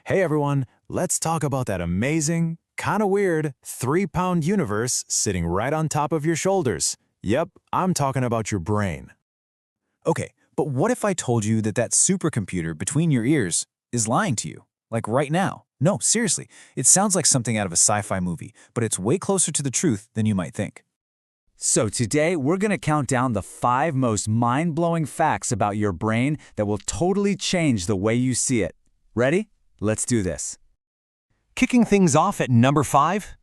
Hey everyone, let's talk about that amazing, kinda weird, 3-pound universe sitting right on top of your shoulders. Yep, I'm talking about your brain. Okay, but what if I told you that that supercomputer between your ears is lying to you? Like right now? No, seriously, it sounds like something out of a sci-fi movie, but it's way closer to the truth than you might think. So today, we're going to count down the 5 most mind-blowing facts about your brain that will totally change the way you see it. Ready? Let's do this. Kicking things off at number 5.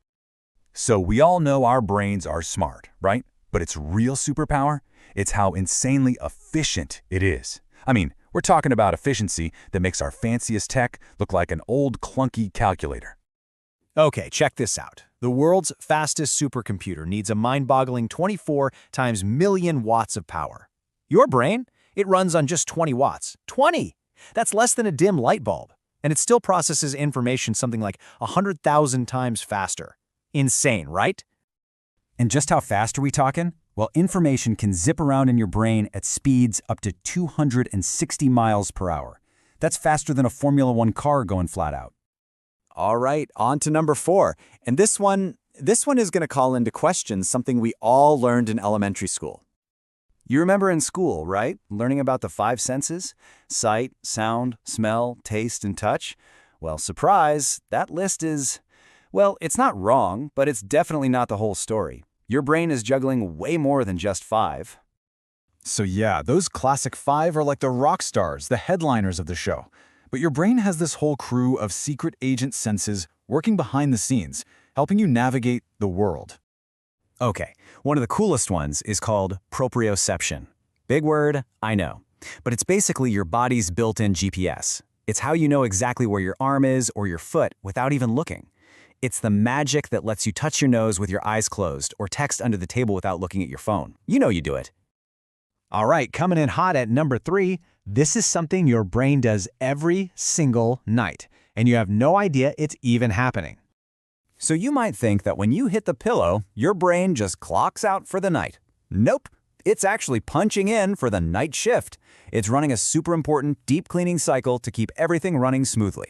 So we all know our brains are smart, right? But its real superpower? It's how insanely efficient it is. I mean, we're talking about efficiency that makes our fanciest tech look like an old clunky calculator. Okay, check this out. The world's fastest supercomputer needs a mind-boggling 24 times million watts of power. Your brain? It runs on just 20 watts. 20! That's less than a dim light bulb. And it still processes information something like 100,000 times faster. Insane, right? And just how fast are we talking? Well, information can zip around in your brain at speeds up to 260 miles per hour. That's faster than a Formula One car going flat out. All right, on to number 4. And this one is going to call into question something we all learned in elementary school. You remember in school, right? Learning about the 5 senses? Sight, sound, smell, taste, and touch? Well, surprise, that list is, well, it's not wrong, but it's definitely not the whole story. Your brain is juggling way more than just 5. So yeah, those classic 5 are like the rock stars, the headliners of the show. But your brain has this whole crew of secret agent senses working behind the scenes, helping you navigate the world. Okay, one of the coolest ones is called proprioception. Big word, I know. But it's basically your body's built-in GPS. It's how you know exactly where your arm is or your foot without even looking. It's the magic that lets you touch your nose with your eyes closed or text under the table without looking at your phone. You know you do it. All right, coming in hot at number 3, this is something your brain does every single night, and you have no idea it's even happening. So you might think that when you hit the pillow, your brain just clocks out for the night. Nope. It's actually punching in for the night shift. It's running a super important deep cleaning cycle to keep everything running smoothly.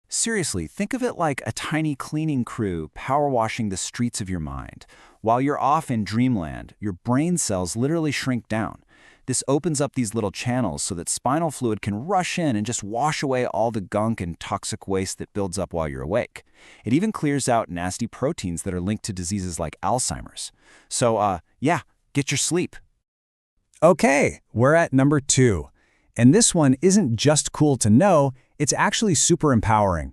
Seriously, think of it like a tiny cleaning crew power washing the streets of your mind. While you're off in dreamland, your brain cells literally shrink down. This opens up these little channels so that spinal fluid can rush in and just wash away all the gunk and toxic waste that builds up while you're awake. It even clears out nasty proteins that are linked to diseases like Alzheimer's. So, yeah, get your sleep. Okay, we're at number 2. And this one isn't just cool to know, it's actually super empowering.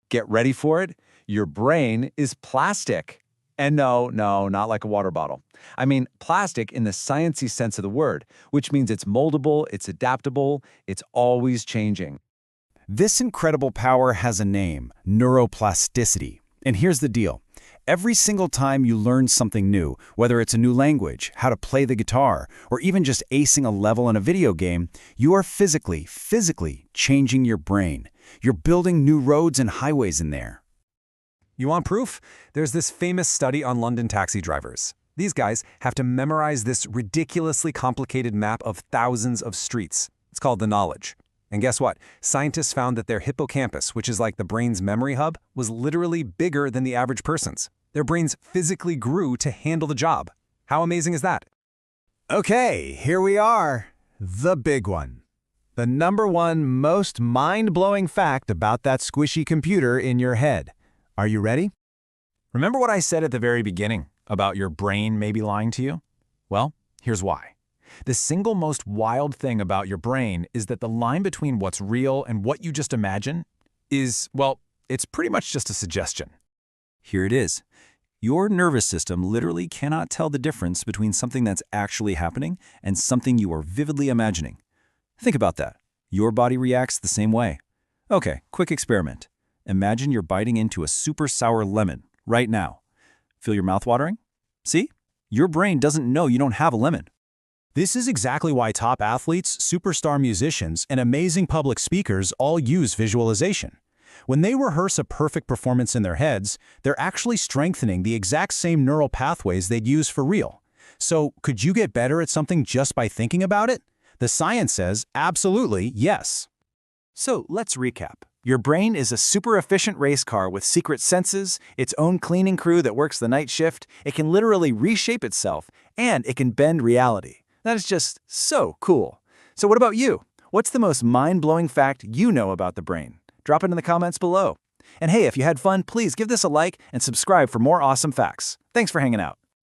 Get ready for it. Your brain is plastic. And no, not like a water bottle. I mean plastic in the sciencey sense of the word, which means it's moldable, it's adaptable, it's always changing. This incredible power has a name, neuroplasticity. And here's the deal. Every single time you learn something new, whether it's a new language, how to play the guitar, or even just acing a level in a video game, you are physically changing your brain. You're building new roads and highways in there. You want proof? There's this famous study on London taxi drivers. These guys have to memorize this ridiculously complicated map of thousands of streets. It's called the knowledge. And guess what? Scientists found that their hippocampus, which is like the brain's memory hub, was literally bigger than the average person's. Their brains physically grew to handle the job. How amazing is that? Okay, here we are. The big one. The number 1 most mind-blowing fact about that squishy computer in your head. Are you ready? Remember what I said at the very beginning about your brain maybe lying to you? Well, here's why. The single most wild thing about your brain is that the line between what's real and what you just imagine is, well, it's pretty much just a suggestion. Here it is. Your nervous system literally cannot tell the difference between something that's actually happening and something you are vividly imagining. Think about that. Your body reacts the same way. Okay, quick experiment. Imagine you're biting into a super sour lemon right now. Feel your mouth watering? See? Your brain doesn't know you don't have a lemon. This is exactly why top athletes, superstar musicians, and amazing public speakers all use visualization. When they rehearse a perfect performance in their heads, they're actually strengthening the exact same neural pathways they'd use for real. So, could you get better at something just by thinking about it? The science says absolutely yes. So let's recap. Your brain is a super efficient race car with secret senses, its own cleaning crew that works the night shift. It can literally reshape itself, and it can bend reality. That is just so cool. So what about you? What's the most mind-blowing fact you know about the brain? Drop it in the comments below. And hey, if you had fun, please give this a like and subscribe for more awesome facts. Thanks for hanging out.